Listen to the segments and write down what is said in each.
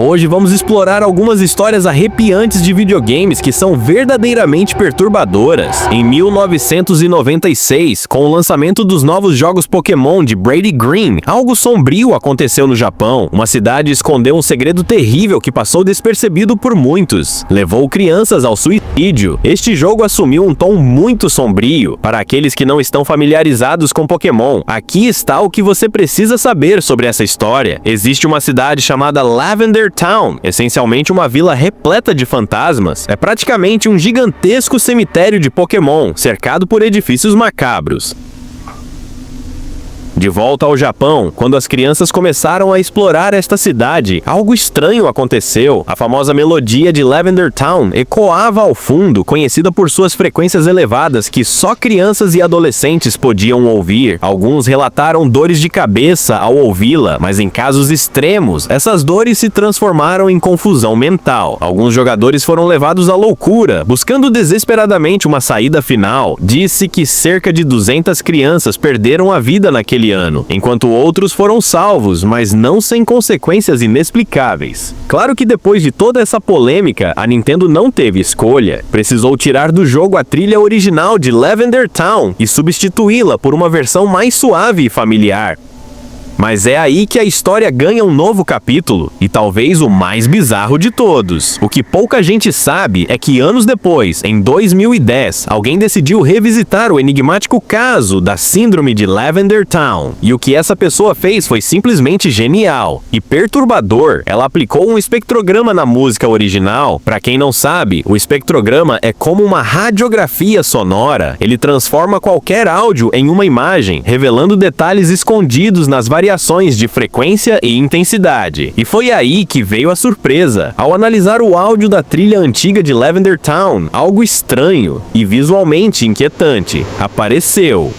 Hoje vamos explorar algumas histórias arrepiantes de videogames que são verdadeiramente perturbadoras. Em 1996, com o lançamento dos novos jogos Pokémon de Brady Green, algo sombrio aconteceu no Japão. Uma cidade escondeu um segredo terrível que passou despercebido por muitos. Levou crianças ao suicídio. Este jogo assumiu um tom muito sombrio. Para aqueles que não estão familiarizados com Pokémon, aqui está o que você precisa saber sobre essa história. Existe uma cidade chamada Lavender Town, essencialmente uma vila repleta de fantasmas. É praticamente um gigantesco cemitério de Pokémon, cercado por edifícios macabros. De volta ao Japão, quando as crianças começaram a explorar esta cidade, algo estranho aconteceu. A famosa melodia de Lavender Town ecoava ao fundo, conhecida por suas frequências elevadas que só crianças e adolescentes podiam ouvir. Alguns relataram dores de cabeça ao ouvi-la, mas em casos extremos, essas dores se transformaram em confusão mental. Alguns jogadores foram levados à loucura, buscando desesperadamente uma saída final. Disse que cerca de 200 crianças perderam a vida naquele ano, enquanto outros foram salvos, mas não sem consequências inexplicáveis. Claro que depois de toda essa polêmica, a Nintendo não teve escolha. Precisou tirar do jogo a trilha original de Lavender Town e substituí-la por uma versão mais suave e familiar. Mas é aí que a história ganha um novo capítulo, e talvez o mais bizarro de todos. O que pouca gente sabe é que anos depois, em 2010, alguém decidiu revisitar o enigmático caso da síndrome de Lavender Town. E o que essa pessoa fez foi simplesmente genial e perturbador. Ela aplicou um espectrograma na música original. Para quem não sabe, o espectrograma é como uma radiografia sonora. Ele transforma qualquer áudio em uma imagem, revelando detalhes escondidos nas variações de frequência e intensidade. E foi aí que veio a surpresa. Ao analisar o áudio da trilha antiga de Lavender Town, algo estranho e visualmente inquietante apareceu.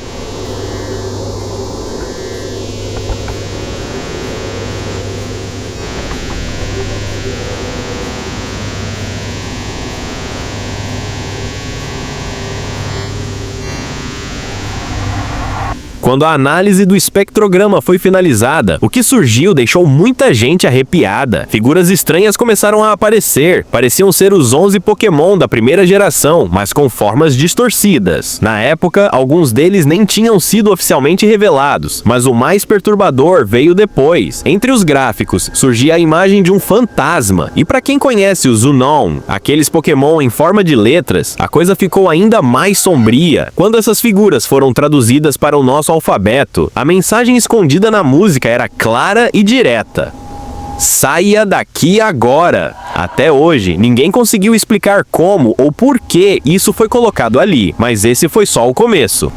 Quando a análise do espectrograma foi finalizada, o que surgiu deixou muita gente arrepiada. Figuras estranhas começaram a aparecer. Pareciam ser os 11 Pokémon da primeira geração, mas com formas distorcidas. Na época, alguns deles nem tinham sido oficialmente revelados, mas o mais perturbador veio depois. Entre os gráficos, surgia a imagem de um fantasma. E para quem conhece os Unown, aqueles Pokémon em forma de letras, a coisa ficou ainda mais sombria. Quando essas figuras foram traduzidas para o nosso alfabeto, a mensagem escondida na música era clara e direta: saia daqui agora! Até hoje, ninguém conseguiu explicar como ou por que isso foi colocado ali, mas esse foi só o começo.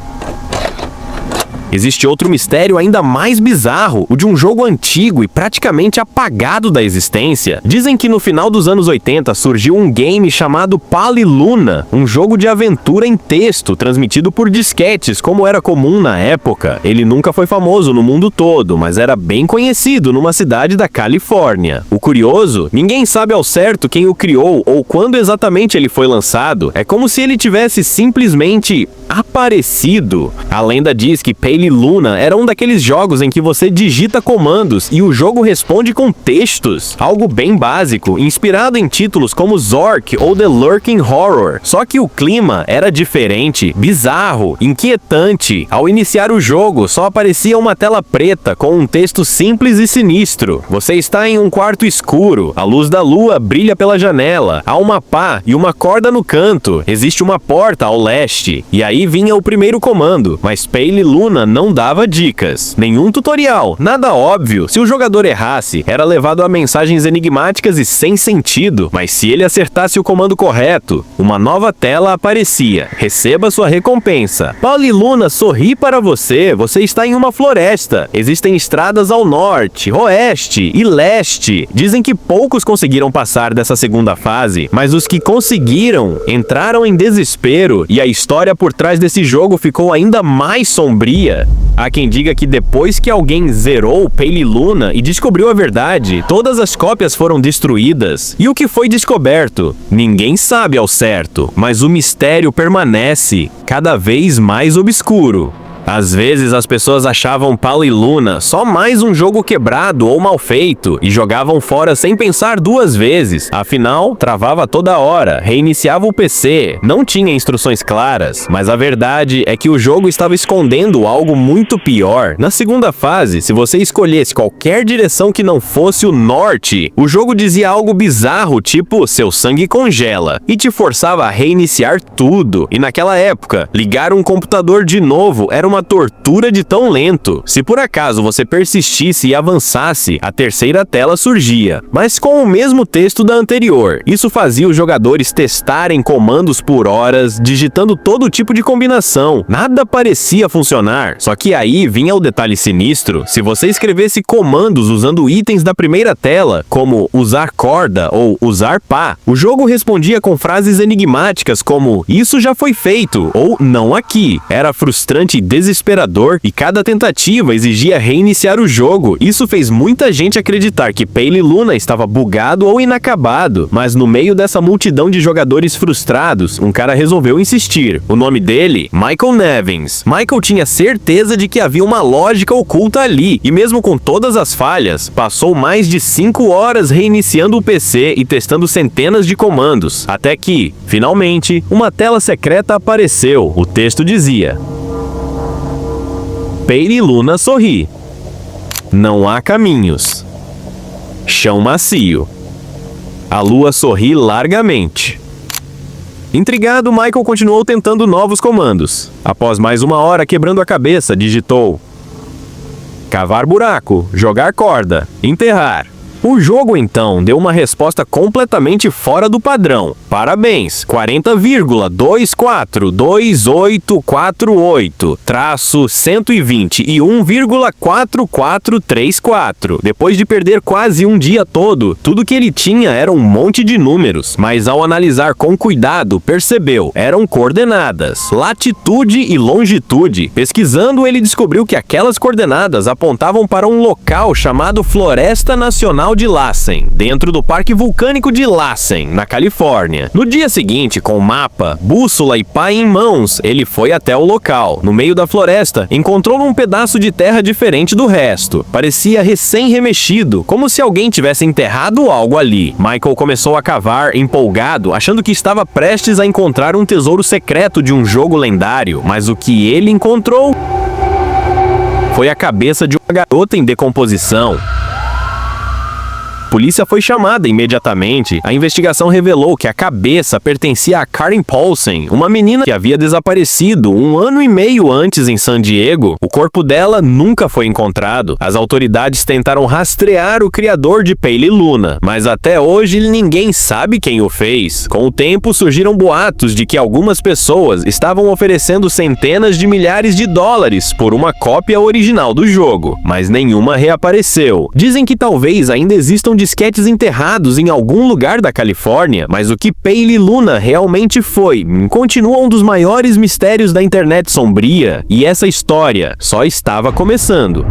Existe outro mistério ainda mais bizarro, o de um jogo antigo e praticamente apagado da existência. Dizem que no final dos anos 80 surgiu um game chamado Paliluna, um jogo de aventura em texto, transmitido por disquetes, como era comum na época. Ele nunca foi famoso no mundo todo, mas era bem conhecido numa cidade da Califórnia. O curioso, ninguém sabe ao certo quem o criou ou quando exatamente ele foi lançado. É como se ele tivesse simplesmente aparecido. A lenda diz que Paliluna era um daqueles jogos em que você digita comandos e o jogo responde com textos. Algo bem básico, inspirado em títulos como Zork ou The Lurking Horror. Só que o clima era diferente, bizarro, inquietante. Ao iniciar o jogo, só aparecia uma tela preta com um texto simples e sinistro. Você está em um quarto escuro, a luz da lua brilha pela janela, há uma pá e uma corda no canto, existe uma porta ao leste. E aí vinha o primeiro comando, mas Paliluna não dava dicas, nenhum tutorial, nada óbvio. Se o jogador errasse, era levado a mensagens enigmáticas e sem sentido, mas se ele acertasse o comando correto, uma nova tela aparecia. Receba sua recompensa. Paliluna sorri para você, você está em uma floresta. Existem estradas ao norte, oeste e leste. Dizem que poucos conseguiram passar dessa segunda fase, mas os que conseguiram entraram em desespero e a história por trás desse jogo ficou ainda mais sombria. Há quem diga que depois que alguém zerou Paliluna e descobriu a verdade, todas as cópias foram destruídas. E o que foi descoberto? Ninguém sabe ao certo, mas o mistério permanece cada vez mais obscuro. Às vezes as pessoas achavam Paliluna só mais um jogo quebrado ou mal feito e jogavam fora sem pensar duas vezes. Afinal, travava toda hora, reiniciava o PC, não tinha instruções claras. Mas a verdade é que o jogo estava escondendo algo muito pior. Na segunda fase, se você escolhesse qualquer direção que não fosse o norte, o jogo dizia algo bizarro, tipo seu sangue congela, e te forçava a reiniciar tudo. E naquela época, ligar um computador de novo era uma tortura de tão lento. Se por acaso você persistisse e avançasse, a terceira tela surgia, mas com o mesmo texto da anterior. Isso fazia os jogadores testarem comandos por horas, digitando todo tipo de combinação. Nada parecia funcionar. Só que aí vinha o detalhe sinistro. Se você escrevesse comandos usando itens da primeira tela, como usar corda ou usar pá, o jogo respondia com frases enigmáticas como "isso já foi feito" ou "não aqui". Era frustrante e desesperador, e cada tentativa exigia reiniciar o jogo. Isso fez muita gente acreditar que Paliluna estava bugado ou inacabado, mas no meio dessa multidão de jogadores frustrados, um cara resolveu insistir. O nome dele? Michael Nevins. Michael tinha certeza de que havia uma lógica oculta ali, e mesmo com todas as falhas, passou mais de 5 horas reiniciando o PC e testando centenas de comandos, até que, finalmente, uma tela secreta apareceu. O texto dizia: Paliluna sorri. Não há caminhos. Chão macio. A lua sorri largamente. Intrigado, Michael continuou tentando novos comandos. Após mais uma hora quebrando a cabeça, digitou: cavar buraco, jogar corda, enterrar. O jogo então deu uma resposta completamente fora do padrão. Parabéns, 40,24288-121,4434. Depois de perder quase um dia todo, tudo que ele tinha era um monte de números, mas ao analisar com cuidado, percebeu, eram coordenadas, latitude e longitude. Pesquisando, ele descobriu que aquelas coordenadas apontavam para um local chamado Floresta Nacional de Lassen, dentro do Parque Vulcânico de Lassen, na Califórnia. No dia seguinte, com mapa, bússola e pá em mãos, ele foi até o local. No meio da floresta, encontrou um pedaço de terra diferente do resto. Parecia recém-remexido, como se alguém tivesse enterrado algo ali. Michael começou a cavar, empolgado, achando que estava prestes a encontrar um tesouro secreto de um jogo lendário. Mas o que ele encontrou foi a cabeça de uma garota em decomposição. A polícia foi chamada imediatamente. A investigação revelou que a cabeça pertencia a Karen Paulsen, uma menina que havia desaparecido 1 ano e meio antes em San Diego. O corpo dela nunca foi encontrado. As autoridades tentaram rastrear o criador de Paliluna, mas até hoje ninguém sabe quem o fez. Com o tempo, surgiram boatos de que algumas pessoas estavam oferecendo centenas de milhares de dólares por uma cópia original do jogo, mas nenhuma reapareceu. Dizem que talvez ainda existam disquetes enterrados em algum lugar da Califórnia, mas o que Paliluna realmente foi continua um dos maiores mistérios da internet sombria, e essa história só estava começando.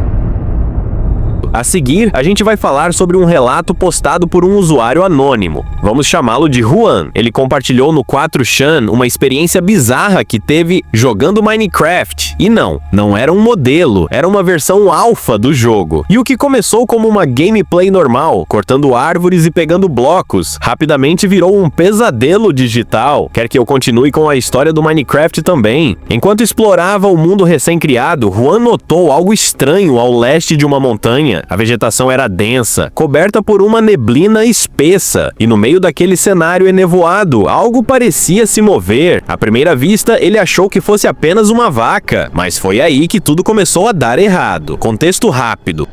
A seguir, a gente vai falar sobre um relato postado por um usuário anônimo. Vamos chamá-lo de Juan. Ele compartilhou no 4chan uma experiência bizarra que teve jogando Minecraft. E não era um modelo, era uma versão alfa do jogo. E o que começou como uma gameplay normal, cortando árvores e pegando blocos, rapidamente virou um pesadelo digital. Quer que eu continue com a história do Minecraft também? Enquanto explorava o mundo recém-criado, Juan notou algo estranho ao leste de uma montanha. A vegetação era densa, coberta por uma neblina espessa, e no meio daquele cenário enevoado, algo parecia se mover. À primeira vista, ele achou que fosse apenas uma vaca, mas foi aí que tudo começou a dar errado. Contexto rápido.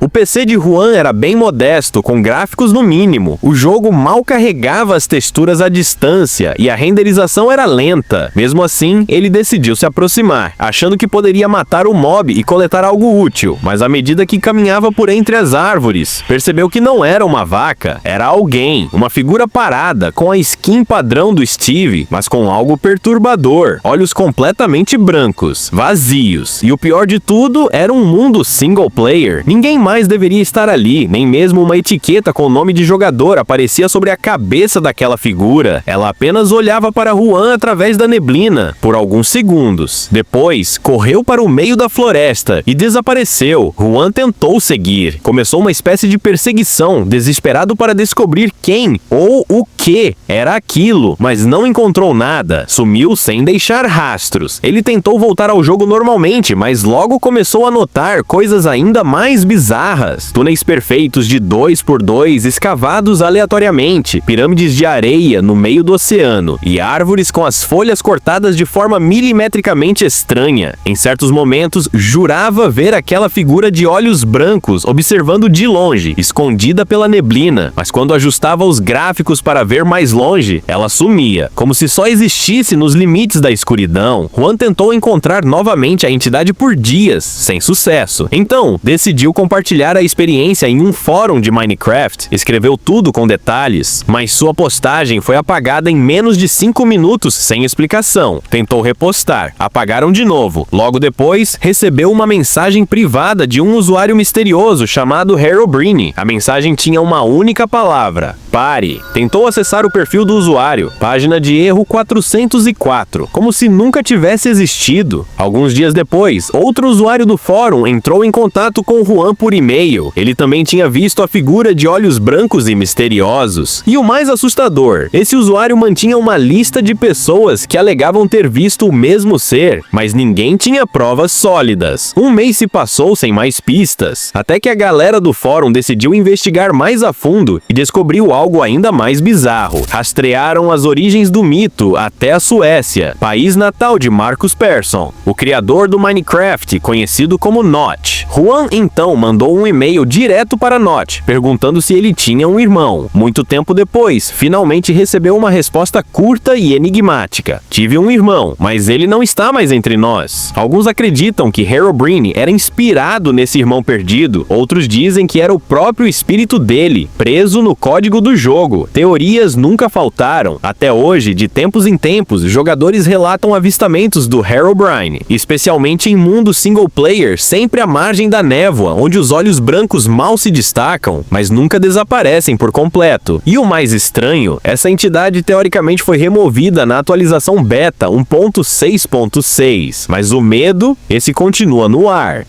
O PC de Juan era bem modesto, com gráficos no mínimo. O jogo mal carregava as texturas à distância e a renderização era lenta. Mesmo assim, ele decidiu se aproximar, achando que poderia matar o mob e coletar algo útil. Mas à medida que caminhava por entre as árvores, percebeu que não era uma vaca, era alguém. Uma figura parada, com a skin padrão do Steve, mas com algo perturbador. Olhos completamente brancos, vazios. E o pior de tudo, era um mundo single player. Ninguém Ninguém mais deveria estar ali, nem mesmo uma etiqueta com o nome de jogador aparecia sobre a cabeça daquela figura. Ela apenas olhava para Juan através da neblina por alguns segundos. Depois, correu para o meio da floresta e desapareceu. Juan tentou seguir. Começou uma espécie de perseguição, desesperado para descobrir quem ou o que era aquilo, mas não encontrou nada. Sumiu sem deixar rastros. Ele tentou voltar ao jogo normalmente, mas logo começou a notar coisas ainda mais bizarras. Túneis perfeitos de 2x2 escavados aleatoriamente, pirâmides de areia no meio do oceano e árvores com as folhas cortadas de forma milimetricamente estranha. Em certos momentos, jurava ver aquela figura de olhos brancos observando de longe, escondida pela neblina, mas quando ajustava os gráficos para ver mais longe, ela sumia, como se só existisse nos limites da escuridão. Juan tentou encontrar novamente a entidade por dias, sem sucesso. Então, decidiu compartilhar a experiência em um fórum de Minecraft, escreveu tudo com detalhes, mas sua postagem foi apagada em menos de 5 minutos sem explicação. Tentou repostar, apagaram de novo. Logo depois, recebeu uma mensagem privada de um usuário misterioso chamado Herobrine. A mensagem tinha uma única palavra: pare. Tentou acessar o perfil do usuário, página de erro 404, como se nunca tivesse existido. Alguns dias depois, outro usuário do fórum entrou em contato com Juan por e-mail. Ele também tinha visto a figura de olhos brancos e misteriosos. E o mais assustador, esse usuário mantinha uma lista de pessoas que alegavam ter visto o mesmo ser, mas ninguém tinha provas sólidas. Um mês se passou sem mais pistas, até que a galera do fórum decidiu investigar mais a fundo e descobriu algo ainda mais bizarro. Rastrearam as origens do mito até a Suécia, país natal de Marcus Persson, o criador do Minecraft, conhecido como Notch. Juan então mandou um e-mail direto para Notch, perguntando se ele tinha um irmão. Muito tempo depois, finalmente recebeu uma resposta curta e enigmática: tive um irmão, mas ele não está mais entre nós. Alguns acreditam que Herobrine era inspirado nesse irmão perdido, outros dizem que era o próprio espírito dele, preso no código do jogo. Teorias nunca faltaram. Até hoje, de tempos em tempos, jogadores relatam avistamentos do Herobrine, especialmente em mundos single player, sempre à margem da névoa, onde os olhos brancos mal se destacam, mas nunca desaparecem por completo. E o mais estranho, essa entidade teoricamente foi removida na atualização beta 1.6.6, mas o medo, esse continua no ar.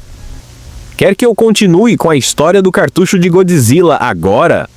Quer que eu continue com a história do cartucho de Godzilla agora?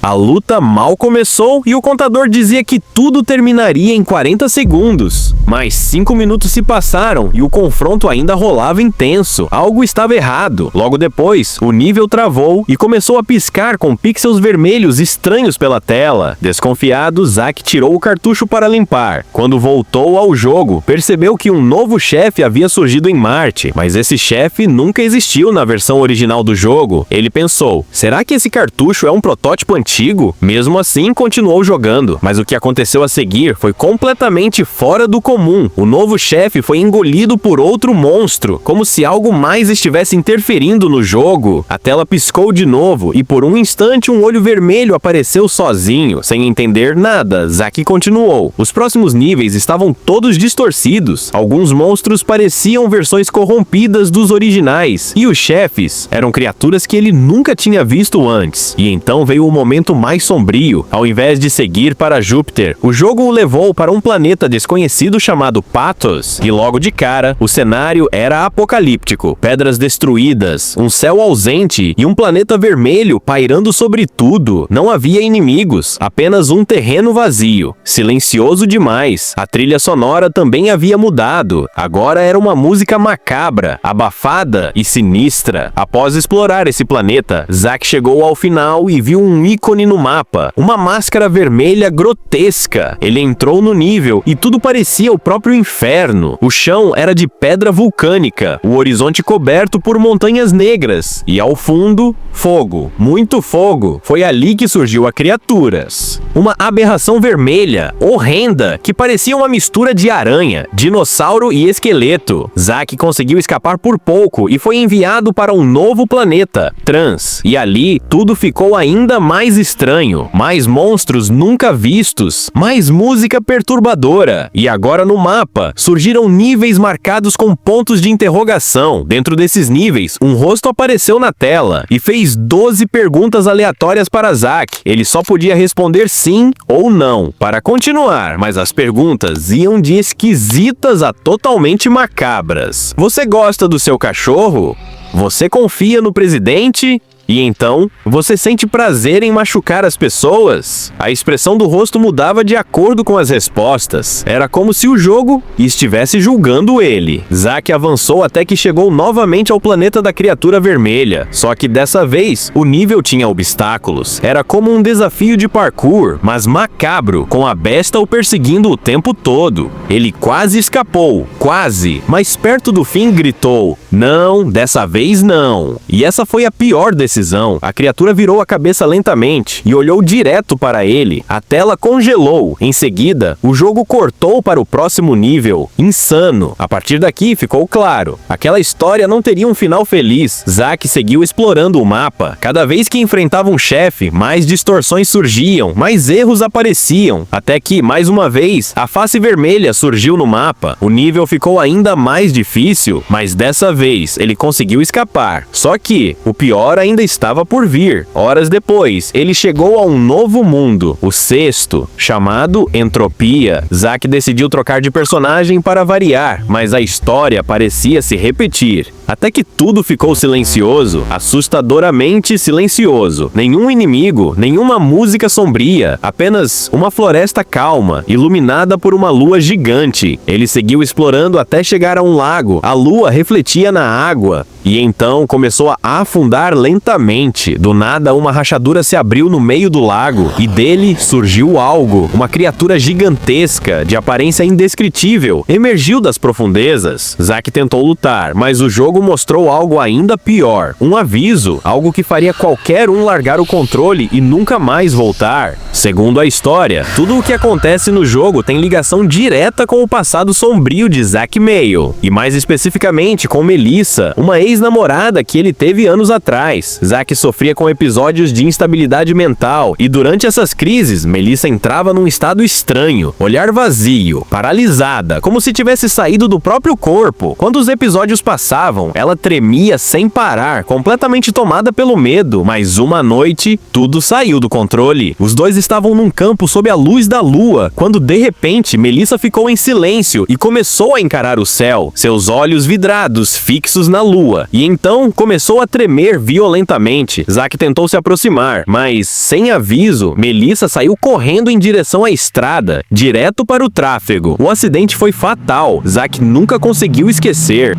A luta mal começou e o contador dizia que tudo terminaria em 40 segundos. Mas 5 minutos se passaram e o confronto ainda rolava intenso. Algo estava errado. Logo depois, o nível travou e começou a piscar com pixels vermelhos estranhos pela tela. Desconfiado, Zack tirou o cartucho para limpar. Quando voltou ao jogo, percebeu que um novo chefe havia surgido em Marte, mas esse chefe nunca existiu na versão original do jogo. Ele pensou: será que esse cartucho é um protótipo antigo? Mesmo assim, continuou jogando, mas o que aconteceu a seguir foi completamente fora do comum. O novo chefe foi engolido por outro monstro, como se algo mais estivesse interferindo no jogo. A tela piscou de novo e por um instante um olho vermelho apareceu sozinho. Sem entender nada, Zack continuou. Os próximos níveis estavam todos distorcidos. Alguns monstros pareciam versões corrompidas dos originais, e os chefes eram criaturas que ele nunca tinha visto antes. E então veio o momento mais sombrio. Ao invés de seguir para Júpiter, o jogo o levou para um planeta desconhecido chamado Pathos, e logo de cara, o cenário era apocalíptico. Pedras destruídas, um céu ausente e um planeta vermelho pairando sobre tudo. Não havia inimigos, apenas um terreno vazio. Silencioso demais. A trilha sonora também havia mudado. Agora era uma música macabra, abafada e sinistra. Após explorar esse planeta, Zack chegou ao final e viu um ícone no mapa, uma máscara vermelha grotesca. Ele entrou no nível e tudo parecia o próprio inferno. O chão era de pedra vulcânica, o horizonte coberto por montanhas negras e ao fundo, fogo, muito fogo. Foi ali que surgiu a criaturas. Uma aberração vermelha, horrenda, que parecia uma mistura de aranha, dinossauro e esqueleto. Zack conseguiu escapar por pouco e foi enviado para um novo planeta, Trans, e ali tudo ficou ainda mais estranho, mais monstros nunca vistos, mais música perturbadora. E agora no mapa, surgiram níveis marcados com pontos de interrogação. Dentro desses níveis, um rosto apareceu na tela e fez 12 perguntas aleatórias para Zack. Ele só podia responder sim ou não para continuar, mas as perguntas iam de esquisitas a totalmente macabras. Você gosta do seu cachorro? Você confia no presidente? E então, você sente prazer em machucar as pessoas? A expressão do rosto mudava de acordo com as respostas. Era como se o jogo estivesse julgando ele. Zack avançou até que chegou novamente ao planeta da criatura vermelha. Só que dessa vez, o nível tinha obstáculos. Era como um desafio de parkour, mas macabro, com a besta o perseguindo o tempo todo. Ele quase escapou, quase, mas perto do fim gritou: "Não, dessa vez não." E essa foi a pior decisão. A criatura virou a cabeça lentamente e olhou direto para ele. A tela congelou. Em seguida, o jogo cortou para o próximo nível. Insano. A partir daqui ficou claro. Aquela história não teria um final feliz. Zack seguiu explorando o mapa. Cada vez que enfrentava um chefe, mais distorções surgiam, mais erros apareciam. Até que, mais uma vez, a face vermelha surgiu no mapa. O nível ficou ainda mais difícil, mas dessa vez ele conseguiu escapar. Só que o pior ainda estava por vir. Horas depois, ele chegou a um novo mundo, o sexto, chamado Entropia. Zack decidiu trocar de personagem para variar, mas a história parecia se repetir. Até que tudo ficou silencioso, assustadoramente silencioso. Nenhum inimigo, nenhuma música sombria, apenas uma floresta calma, iluminada por uma lua gigante. Ele seguiu explorando até chegar a um lago. A lua refletia na água. E então começou a afundar lentamente. Do nada, uma rachadura se abriu no meio do lago e dele surgiu algo. Uma criatura gigantesca, de aparência indescritível, emergiu das profundezas. Zack tentou lutar, mas o jogo mostrou algo ainda pior. Um aviso, algo que faria qualquer um largar o controle e nunca mais voltar. Segundo a história, tudo o que acontece no jogo tem ligação direta com o passado sombrio de Zack Mail. E mais especificamente com Melissa, uma ex-namorada que ele teve anos atrás. Zack sofria com episódios de instabilidade mental e durante essas crises, Melissa entrava num estado estranho, olhar vazio, paralisada, como se tivesse saído do próprio corpo. Quando os episódios passavam, ela tremia sem parar, completamente tomada pelo medo, mas uma noite, tudo saiu do controle. Os dois estavam num campo sob a luz da lua, quando de repente Melissa ficou em silêncio e começou a encarar o céu, seus olhos vidrados, fixos na lua. E então começou a tremer violentamente. Zack tentou se aproximar, mas sem aviso, Melissa saiu correndo em direção à estrada, direto para o tráfego. O acidente foi fatal. Zack nunca conseguiu esquecer.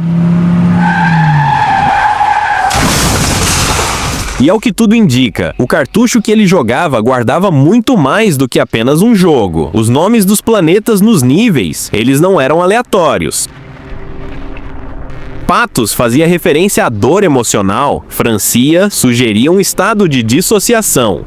E ao que tudo indica, o cartucho que ele jogava guardava muito mais do que apenas um jogo. Os nomes dos planetas nos níveis, eles não eram aleatórios. Patos fazia referência à dor emocional. Francia sugeria um estado de dissociação.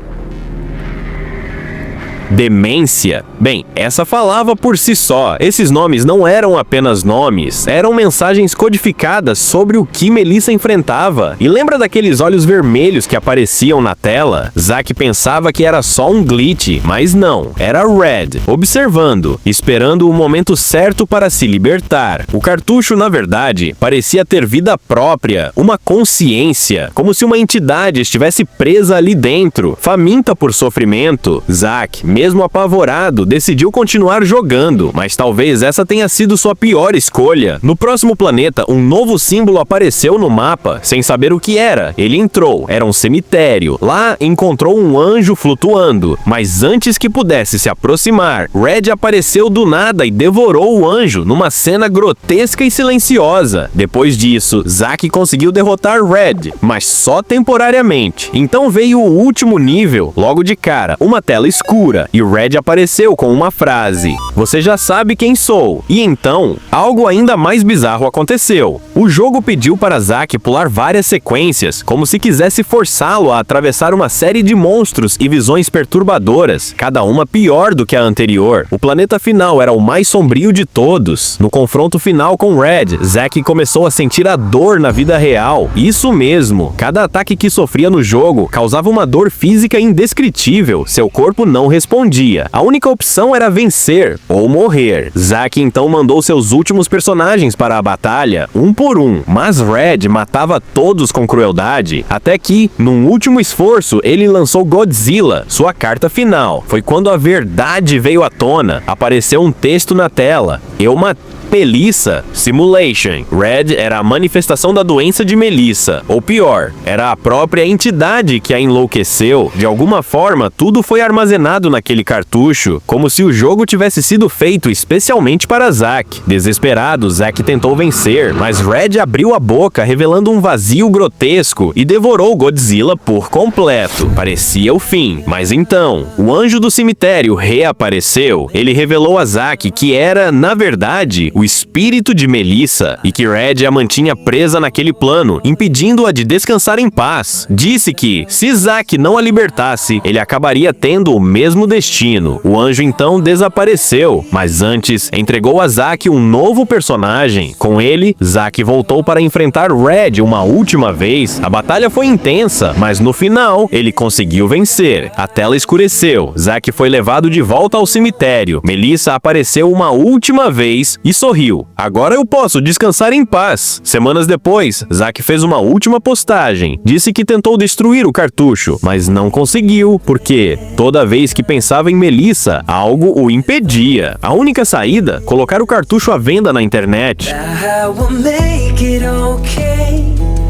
Demência. Bem, essa falava por si só. Esses nomes não eram apenas nomes, eram mensagens codificadas sobre o que Melissa enfrentava. E lembra daqueles olhos vermelhos que apareciam na tela? Zack pensava que era só um glitch, mas não, era Red, observando, esperando o momento certo para se libertar. O cartucho, na verdade, parecia ter vida própria, uma consciência, como se uma entidade estivesse presa ali dentro, faminta por sofrimento. Zack, mesmo apavorado, decidiu continuar jogando, mas talvez essa tenha sido sua pior escolha. No próximo planeta, um novo símbolo apareceu no mapa, sem saber o que era. Ele entrou, era um cemitério. Lá, encontrou um anjo flutuando, mas antes que pudesse se aproximar, Red apareceu do nada e devorou o anjo numa cena grotesca e silenciosa. Depois disso, Zack conseguiu derrotar Red, mas só temporariamente. Então veio o último nível, logo de cara, uma tela escura. boca e Red apareceu com uma frase: "Você já sabe quem sou." E então, algo ainda mais bizarro aconteceu. O jogo pediu para Zack pular várias sequências, como se quisesse forçá-lo a atravessar uma série de monstros e visões perturbadoras, cada uma pior do que a anterior. O planeta final era o mais sombrio de todos. No confronto final com Red, Zack começou a sentir a dor na vida real. Isso mesmo, cada ataque que sofria no jogo causava uma dor física indescritível. Seu corpo não respondia. A única opção era vencer ou morrer. Zack então mandou seus últimos personagens para a batalha, um por um, mas Red matava todos com crueldade, até que, num último esforço, ele lançou Godzilla, sua carta final. Foi quando a verdade veio à tona. Apareceu um texto na tela: "Eu matei Melissa Simulation." Red era a manifestação da doença de Melissa, ou pior, era a própria entidade que a enlouqueceu. De alguma forma, tudo foi armazenado naquele cartucho, como se o jogo tivesse sido feito especialmente para Zack. Desesperado, Zack tentou vencer, mas Red abriu a boca, revelando um vazio grotesco, e devorou Godzilla por completo. Parecia o fim, mas então, o anjo do cemitério reapareceu. Ele revelou a Zack que era, na verdade, o espírito de Melissa, e que Red a mantinha presa naquele plano, impedindo-a de descansar em paz. Disse que, se Zack não a libertasse, ele acabaria tendo o mesmo destino. O anjo então desapareceu, mas antes entregou a Zack um novo personagem. Com ele, Zack voltou para enfrentar Red uma última vez. A batalha foi intensa, mas no final, ele conseguiu vencer. A tela escureceu, Zack foi levado de volta ao cemitério. Melissa apareceu uma última vez e sorriu. "Agora eu posso descansar em paz." Semanas depois, Zack fez uma última postagem. Disse que tentou destruir o cartucho, mas não conseguiu, porque toda vez que pensava em Melissa, algo o impedia. A única saída? Colocar o cartucho à venda na internet.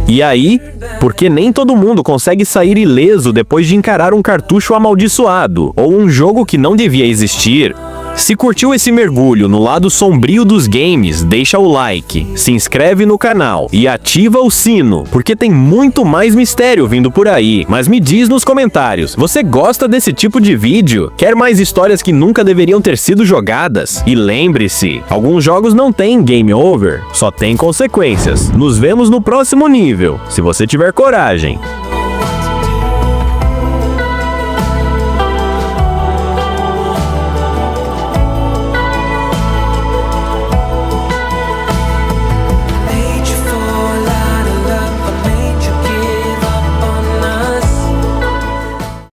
E aí, porque nem todo mundo consegue sair ileso depois de encarar um cartucho amaldiçoado, ou um jogo que não devia existir. Se curtiu esse mergulho no lado sombrio dos games, deixa o like, se inscreve no canal e ativa o sino, porque tem muito mais mistério vindo por aí. Mas me diz nos comentários, você gosta desse tipo de vídeo? Quer mais histórias que nunca deveriam ter sido jogadas? E lembre-se, alguns jogos não têm game over, só tem consequências. Nos vemos no próximo nível, se você tiver coragem.